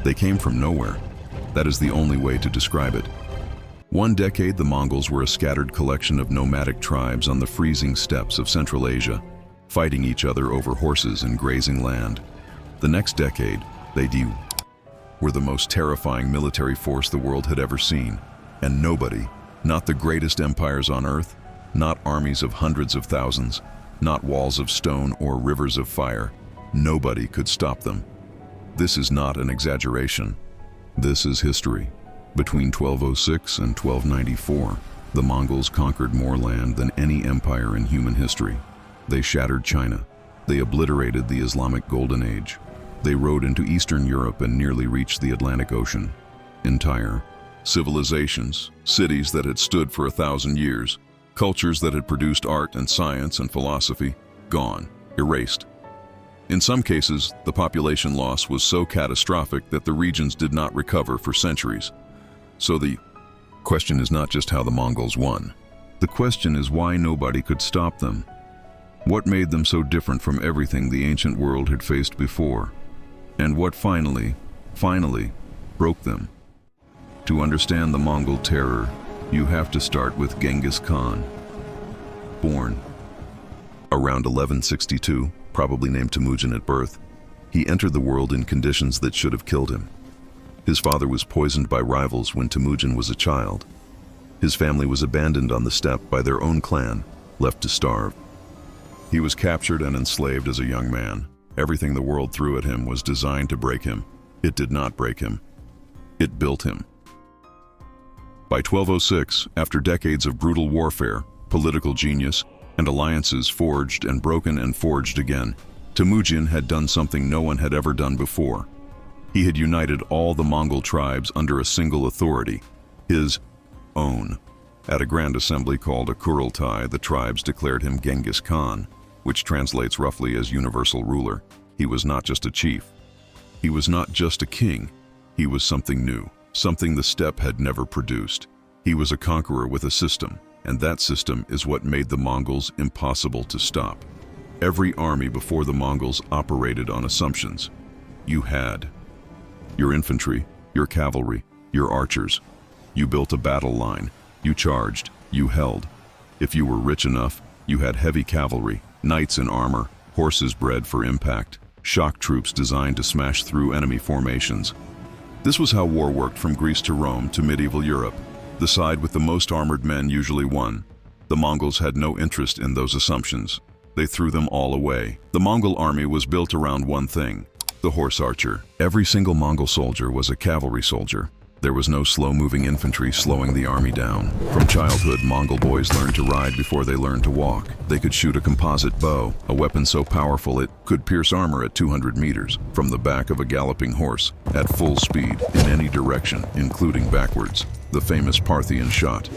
They came from nowhere. That is the only way to describe it. One decade, the Mongols were a scattered collection of nomadic tribes on the freezing steppes of Central Asia, fighting each other over horses and grazing land. The next decade, they were the most terrifying military force the world had ever seen, and nobody, not the greatest empires on earth, not armies of hundreds of thousands, not walls of stone or rivers of fire, nobody could stop them. This is not an exaggeration. This is history. Between 1206 and 1294, the Mongols conquered more land than any empire in human history. They shattered China. They obliterated the Islamic Golden Age. They rode into Eastern Europe and nearly reached the Atlantic Ocean. Entire civilizations, cities that had stood for 1,000 years, cultures that had produced art and science and philosophy, gone, erased. In some cases, the population loss was so catastrophic that the regions did not recover for centuries. So the question is not just how the Mongols won. The question is why nobody could stop them. What made them so different from everything the ancient world had faced before? And what finally broke them? To understand the Mongol terror, you have to start with Genghis Khan. Born around 1162, probably named Temujin at birth, he entered the world in conditions that should have killed him. His father was poisoned by rivals when Temujin was a child. His family was abandoned on the steppe by their own clan, left to starve. He was captured and enslaved as a young man. Everything the world threw at him was designed to break him. It did not break him. It built him. By 1206, after decades of brutal warfare, political genius, and alliances forged and broken and forged again, Temujin had done something no one had ever done before. He had united all the Mongol tribes under a single authority, his own. At a grand assembly called a Kurultai, the tribes declared him Genghis Khan, which translates roughly as universal ruler. He was not just a chief. He was not just a king. He was something new, something the steppe had never produced. He was a conqueror with a system, and that system is what made the Mongols impossible to stop. Every army before the Mongols operated on assumptions. You had your infantry, your cavalry, your archers. You built a battle line. You charged. You held. If you were rich enough, you had heavy cavalry, knights in armor, horses bred for impact, shock troops designed to smash through enemy formations. This was how war worked from Greece to Rome to medieval Europe. The side with the most armored men usually won. The Mongols had no interest in those assumptions. They threw them all away. The Mongol army was built around one thing: the horse archer. Every single Mongol soldier was a cavalry soldier. There was no slow-moving infantry slowing the army down. From childhood, Mongol boys learned to ride before they learned to walk. They could shoot a composite bow, a weapon so powerful it could pierce armor at 200 meters, from the back of a galloping horse, at full speed, in any direction, including backwards. The famous Parthian shot.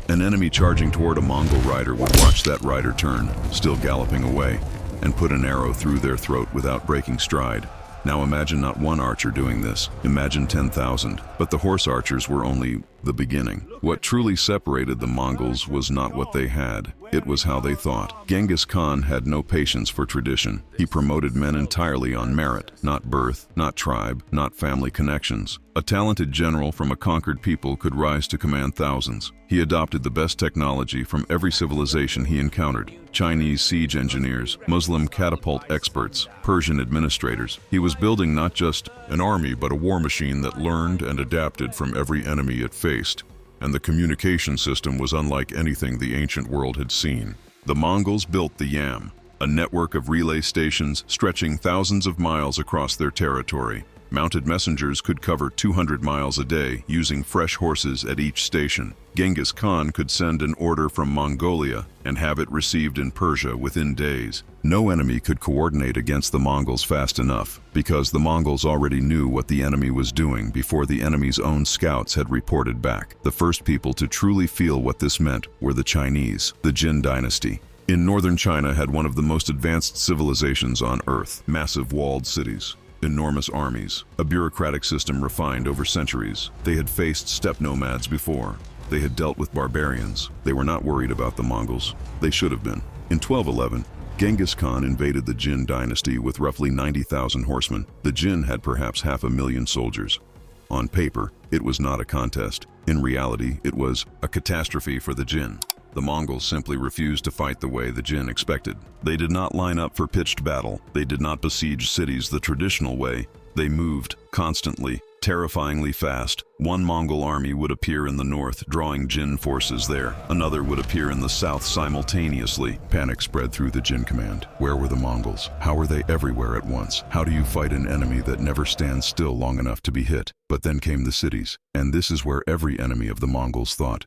An enemy charging toward a Mongol rider would watch that rider turn, still galloping away, and put an arrow through their throat without breaking stride. Now imagine not one archer doing this, imagine 10,000. But the horse archers were only the beginning. What truly separated the Mongols was not what they had, it was how they thought. Genghis Khan had no patience for tradition. He promoted men entirely on merit, not birth, not tribe, not family connections. A talented general from a conquered people could rise to command thousands. He adopted the best technology from every civilization he encountered. Chinese siege engineers, Muslim catapult experts, Persian administrators. He was building not just an army, but a war machine that learned and adapted from every enemy it faced. And the communication system was unlike anything the ancient world had seen. The Mongols built the Yam, a network of relay stations stretching thousands of miles across their territory. Mounted messengers could cover 200 miles a day, using fresh horses at each station. Genghis Khan could send an order from Mongolia and have it received in Persia within days. No enemy could coordinate against the Mongols fast enough, because the Mongols already knew what the enemy was doing before the enemy's own scouts had reported back. The first people to truly feel what this meant were the Chinese. The Jin Dynasty in northern China had one of the most advanced civilizations on Earth. Massive walled cities, enormous armies, a bureaucratic system refined over centuries. They had faced steppe nomads before. They had dealt with barbarians. They were not worried about the Mongols. They should have been. In 1211, Genghis Khan invaded the Jin Dynasty with roughly 90,000 horsemen. The Jin had perhaps 500,000 soldiers. On paper, it was not a contest. In reality, it was a catastrophe for the Jin. The Mongols simply refused to fight the way the Jin expected. They did not line up for pitched battle. They did not besiege cities the traditional way. They moved constantly, terrifyingly fast. One Mongol army would appear in the north, drawing Jin forces there. Another would appear in the south simultaneously. Panic spread through the Jin command. Where were the Mongols? How were they everywhere at once? How do you fight an enemy that never stands still long enough to be hit? But then came the cities, and this is where every enemy of the Mongols thought.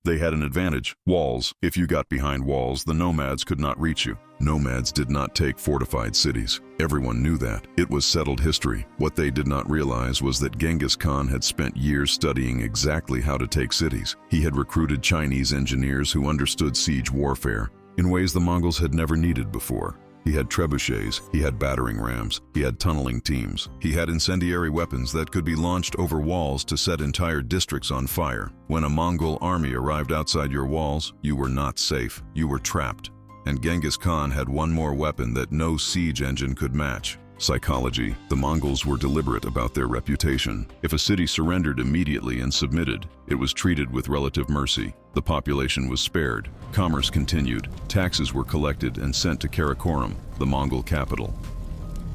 They had an advantage: walls. If you got behind walls, the nomads could not reach you. Nomads did not take fortified cities. Everyone knew that. It was settled history. What they did not realize was that Genghis Khan had spent years studying exactly how to take cities. He had recruited Chinese engineers who understood siege warfare in ways the Mongols had never needed before. He had trebuchets, he had battering rams, he had tunneling teams. He had incendiary weapons that could be launched over walls to set entire districts on fire. When a Mongol army arrived outside your walls, you were not safe. You were trapped. And Genghis Khan had one more weapon that no siege engine could match: psychology. The Mongols were deliberate about their reputation. If a city surrendered immediately and submitted, it was treated with relative mercy. The population was spared. Commerce continued. Taxes were collected and sent to Karakoram, the Mongol capital.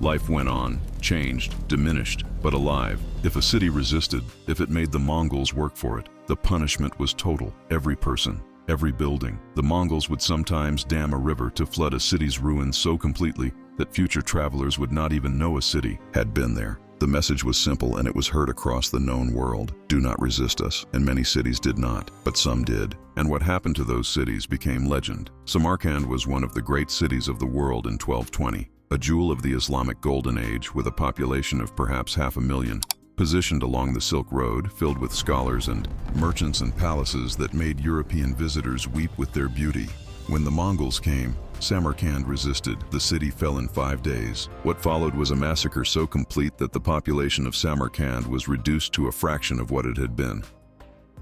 Life went on, changed, diminished, but alive. If a city resisted, if it made the Mongols work for it, the punishment was total. Every person, every building. The Mongols would sometimes dam a river to flood a city's ruins so completely that future travelers would not even know a city had been there. The message was simple, and it was heard across the known world: do not resist us. And many cities did not, but some did. And what happened to those cities became legend. Samarkand was one of the great cities of the world in 1220, a jewel of the Islamic Golden Age with a population of perhaps 500,000. Positioned along the Silk Road, filled with scholars and merchants and palaces that made European visitors weep with their beauty. When the Mongols came, Samarkand resisted. The city fell in 5 days. What followed was a massacre so complete that the population of Samarkand was reduced to a fraction of what it had been.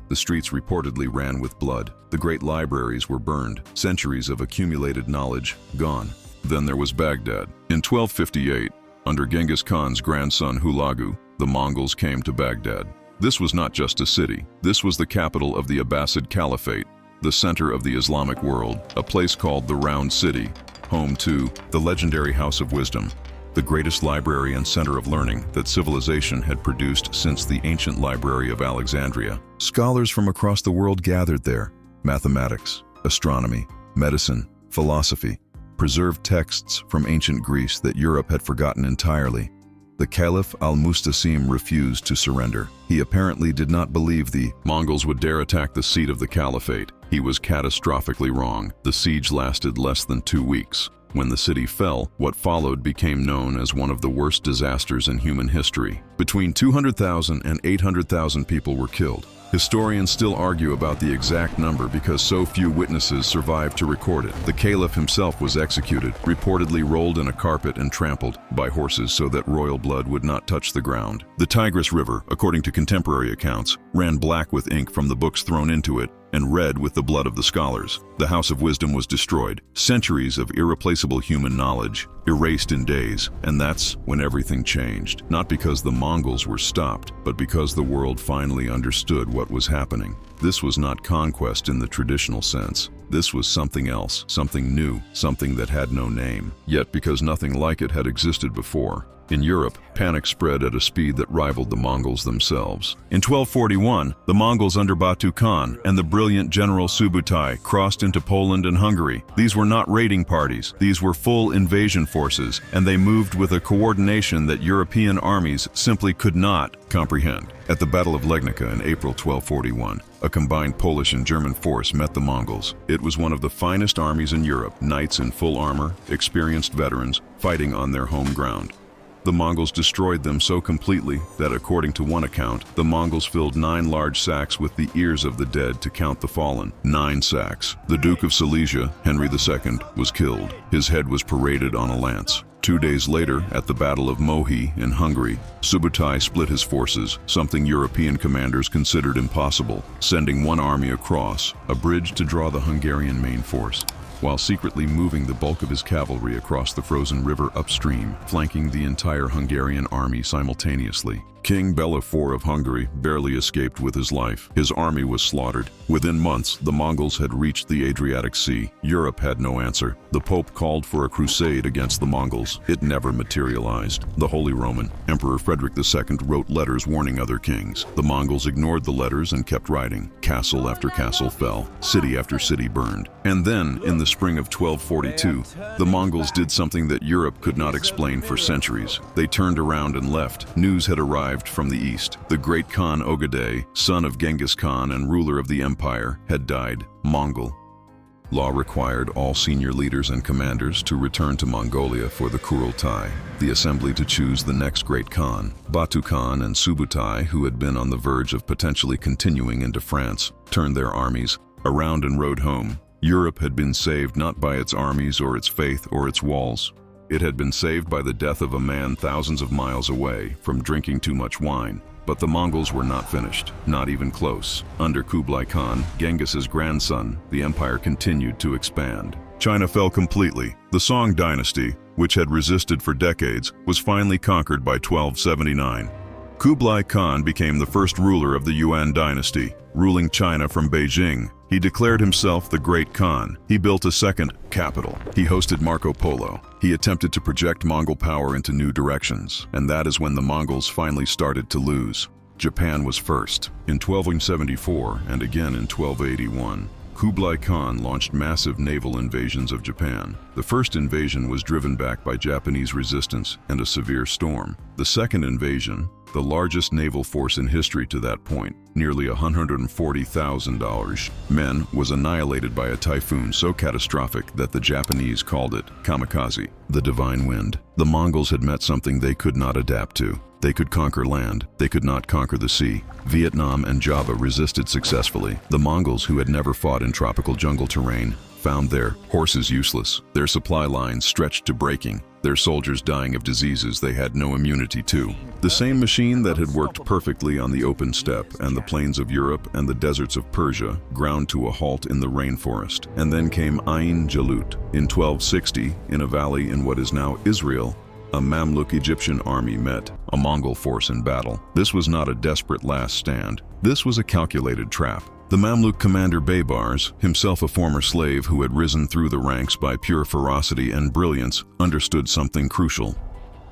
The streets reportedly ran with blood. The great libraries were burned. Centuries of accumulated knowledge gone. Then there was Baghdad. In 1258, under Genghis Khan's grandson Hulagu, the Mongols came to Baghdad. This was not just a city. This was the capital of the Abbasid Caliphate, the center of the Islamic world, a place called the Round City, home to the legendary House of Wisdom, the greatest library and center of learning that civilization had produced since the ancient library of Alexandria. Scholars from across the world gathered there: mathematics, astronomy, medicine, philosophy, preserved texts from ancient Greece that Europe had forgotten entirely. The Caliph al-Mustasim refused to surrender. He apparently did not believe the Mongols would dare attack the seat of the caliphate. He was catastrophically wrong. The siege lasted less than 2 weeks. When the city fell, what followed became known as one of the worst disasters in human history. Between 200,000 and 800,000 people were killed. Historians still argue about the exact number because so few witnesses survived to record it. The caliph himself was executed, reportedly rolled in a carpet and trampled by horses so that royal blood would not touch the ground. The Tigris River, according to contemporary accounts, ran black with ink from the books thrown into it and red with the blood of the scholars. The House of Wisdom was destroyed. Centuries of irreplaceable human knowledge erased in days, and that's when everything changed. Not because the Mongols were stopped, but because the world finally understood what was happening. This was not conquest in the traditional sense. This was something else, something new, something that had no name. Yet, because nothing like it had existed before, in Europe, panic spread at a speed that rivaled the Mongols themselves. In 1241, the Mongols under Batu Khan and the brilliant general Subutai crossed into Poland and Hungary. These were not raiding parties. These were full invasion forces, and they moved with a coordination that European armies simply could not comprehend. At the Battle of Legnica in April 1241, a combined Polish and German force met the Mongols. It was one of the finest armies in Europe, knights in full armor, experienced veterans, fighting on their home ground. The Mongols destroyed them so completely that, according to one account, the Mongols filled 9 large sacks with the ears of the dead to count the fallen. 9 sacks. The Duke of Silesia, Henry II, was killed. His head was paraded on a lance. 2 days later, at the Battle of Mohi in Hungary, Subutai split his forces, something European commanders considered impossible, sending one army across, a bridge to draw the Hungarian main force. while secretly moving the bulk of his cavalry across the frozen river upstream, flanking the entire Hungarian army simultaneously. King Bela IV of Hungary barely escaped with his life. His army was slaughtered. Within months, the Mongols had reached the Adriatic Sea. Europe had no answer. The Pope called for a crusade against the Mongols. It never materialized. The Holy Roman Emperor Frederick II wrote letters warning other kings. The Mongols ignored the letters and kept writing. Castle after castle fell. City after city burned. And then, in the spring of 1242, the Mongols did something that Europe could not explain for centuries. They turned around and left. News had arrived from the east. The great Khan Ogedei, son of Genghis Khan and ruler of the empire, had died. Mongol law required all senior leaders and commanders to return to Mongolia for the Kurultai, the assembly to choose the next great Khan. Batu Khan and Subutai, who had been on the verge of potentially continuing into France, turned their armies around and rode home. Europe had been saved not by its armies or its faith or its walls. It had been saved by the death of a man thousands of miles away from drinking too much wine. But the Mongols were not finished, not even close. Under Kublai Khan, Genghis's grandson, the empire continued to expand. China fell completely. The Song dynasty, which had resisted for decades, was finally conquered by 1279. Kublai Khan became the first ruler of the Yuan dynasty, ruling China from Beijing. He declared himself the Great Khan. He built a second capital. He hosted Marco Polo. He attempted to project Mongol power into new directions, and that is when the Mongols finally started to lose. Japan was first. In 1274 and again in 1281, Kublai Khan launched massive naval invasions of Japan. The first invasion was driven back by Japanese resistance and a severe storm. The second invasion, the largest naval force in history to that point, nearly 140,000 men, was annihilated by a typhoon so catastrophic that the Japanese called it kamikaze, the divine wind. The Mongols had met something they could not adapt to. They could conquer land, they could not conquer the sea. Vietnam and Java resisted successfully. The Mongols, who had never fought in tropical jungle terrain, found their horses useless, their supply lines stretched to breaking, their soldiers dying of diseases they had no immunity to. The same machine that had worked perfectly on the open steppe and the plains of Europe and the deserts of Persia ground to a halt in the rainforest. And then came Ain Jalut. In 1260, in a valley in what is now Israel, a Mamluk Egyptian army met a Mongol force in battle. This was not a desperate last stand. This was a calculated trap. The Mamluk commander Baybars, himself a former slave who had risen through the ranks by pure ferocity and brilliance, understood something crucial.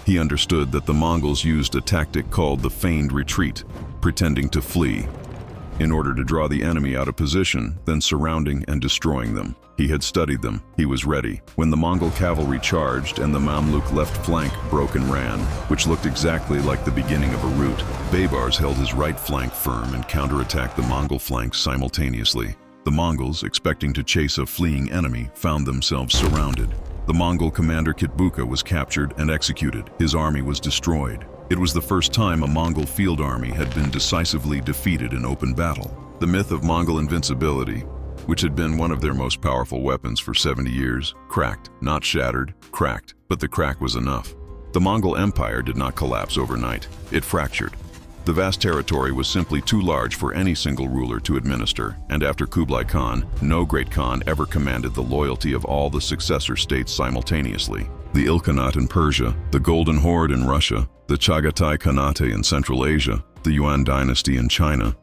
He understood that the Mongols used a tactic called the feigned retreat, pretending to flee, in order to draw the enemy out of position, then surrounding and destroying them. He had studied them. He was ready. When the Mongol cavalry charged and the Mamluk left flank broke and ran, which looked exactly like the beginning of a rout, Baybars held his right flank firm and counterattacked the Mongol flanks simultaneously. The Mongols, expecting to chase a fleeing enemy, found themselves surrounded. The Mongol commander Kitbuka was captured and executed. His army was destroyed. It was the first time a Mongol field army had been decisively defeated in open battle. The myth of Mongol invincibility, which had been one of their most powerful weapons for 70 years, cracked. Not shattered, cracked, but the crack was enough. The Mongol Empire did not collapse overnight. It fractured. The vast territory was simply too large for any single ruler to administer, and after Kublai Khan, no great Khan ever commanded the loyalty of all the successor states simultaneously. The Ilkhanate in Persia, the Golden Horde in Russia, the Chagatai Khanate in Central Asia, the Yuan dynasty in China,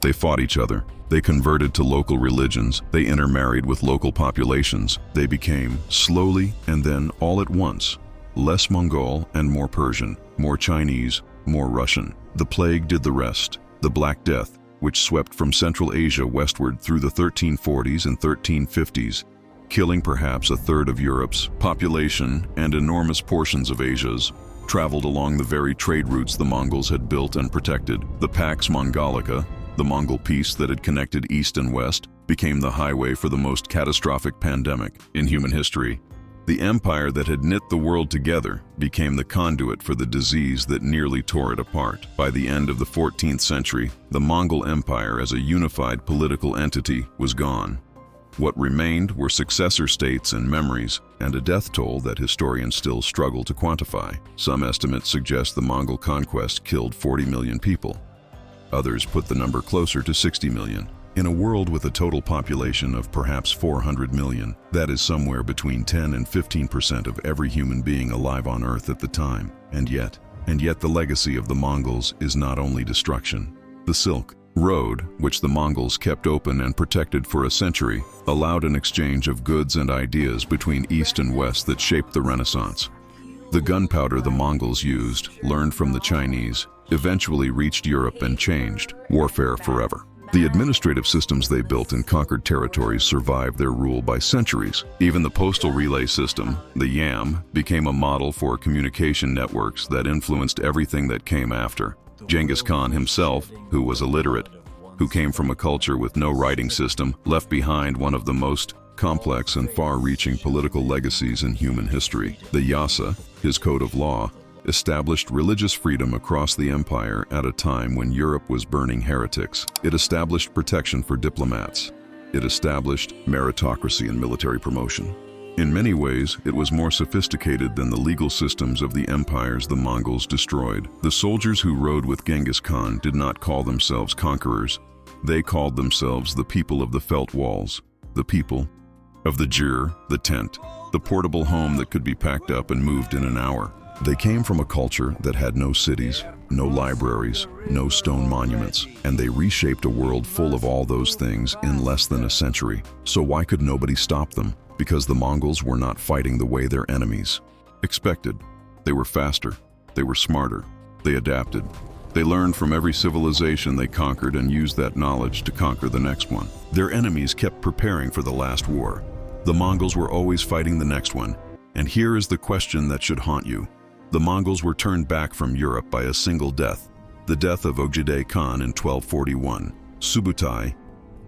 they fought each other. They converted to local religions. They intermarried with local populations. They became, slowly and then all at once, less Mongol and more Persian, more Chinese, more Russian. The plague did the rest. The Black Death, which swept from Central Asia westward through the 1340s and 1350s, killing perhaps a third of Europe's population and enormous portions of Asia's, traveled along the very trade routes the Mongols had built and protected. The Pax Mongolica, the Mongol peace that had connected east and west, became the highway for the most catastrophic pandemic in human history. The empire that had knit the world together became the conduit for the disease that nearly tore it apart. By the end of the 14th century, the Mongol Empire as a unified political entity was gone. What remained were successor states and memories, and a death toll that historians still struggle to quantify. Some estimates suggest the Mongol conquest killed 40 million people. Others put the number closer to 60 million. In a world with a total population of perhaps 400 million, that is somewhere between 10 and 15% of every human being alive on Earth at the time. And yet the legacy of the Mongols is not only destruction. The Silk Road, which the Mongols kept open and protected for a century, allowed an exchange of goods and ideas between East and West that shaped the Renaissance. The gunpowder the Mongols used, learned from the Chinese, eventually reached Europe and changed warfare forever. The administrative systems they built in conquered territories survived their rule by centuries. Even the postal relay system, the Yam, became a model for communication networks that influenced everything that came after. Genghis Khan himself, who was illiterate, who came from a culture with no writing system, left behind one of the most complex and far-reaching political legacies in human history. The Yasa, his code of law, established religious freedom across the empire at a time when Europe was burning heretics. It established protection for diplomats. It established meritocracy and military promotion. In many ways, it was more sophisticated than the legal systems of the empires the Mongols destroyed. The soldiers who rode with Genghis Khan did not call themselves conquerors. They called themselves the people of the felt walls, the people of the jir, the tent, the portable home that could be packed up and moved in an hour. They came from a culture that had no cities, no libraries, no stone monuments, and they reshaped a world full of all those things in less than a century. So why could nobody stop them? Because the Mongols were not fighting the way their enemies expected. They were faster, they were smarter, they adapted. They learned from every civilization they conquered and used that knowledge to conquer the next one. Their enemies kept preparing for the last war. The Mongols were always fighting the next one. And here is the question that should haunt you. The Mongols were turned back from Europe by a single death, the death of Kublai Khan in 1241. Subutai,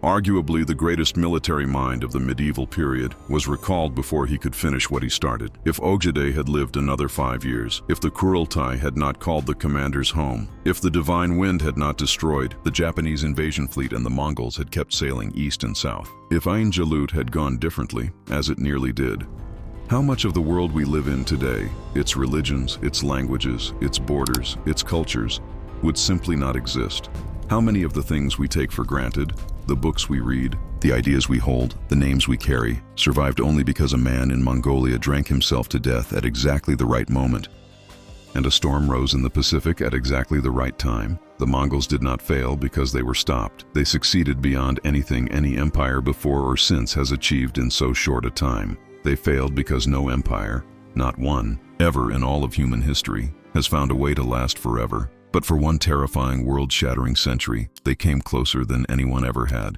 arguably the greatest military mind of the medieval period, was recalled before he could finish what he started. If Kublai had lived another 5 years, if the Kurultai had not called the commanders home, if the divine wind had not destroyed the Japanese invasion fleet and the Mongols had kept sailing east and south, if Ain Jalut had gone differently, as it nearly did, how much of the world we live in today, its religions, its languages, its borders, its cultures, would simply not exist? How many of the things we take for granted, the books we read, the ideas we hold, the names we carry, survived only because a man in Mongolia drank himself to death at exactly the right moment, and a storm rose in the Pacific at exactly the right time? The Mongols did not fail because they were stopped. They succeeded beyond anything any empire before or since has achieved in so short a time. They failed because no empire, not one, ever in all of human history, has found a way to last forever. But for one terrifying, world-shattering century, they came closer than anyone ever had.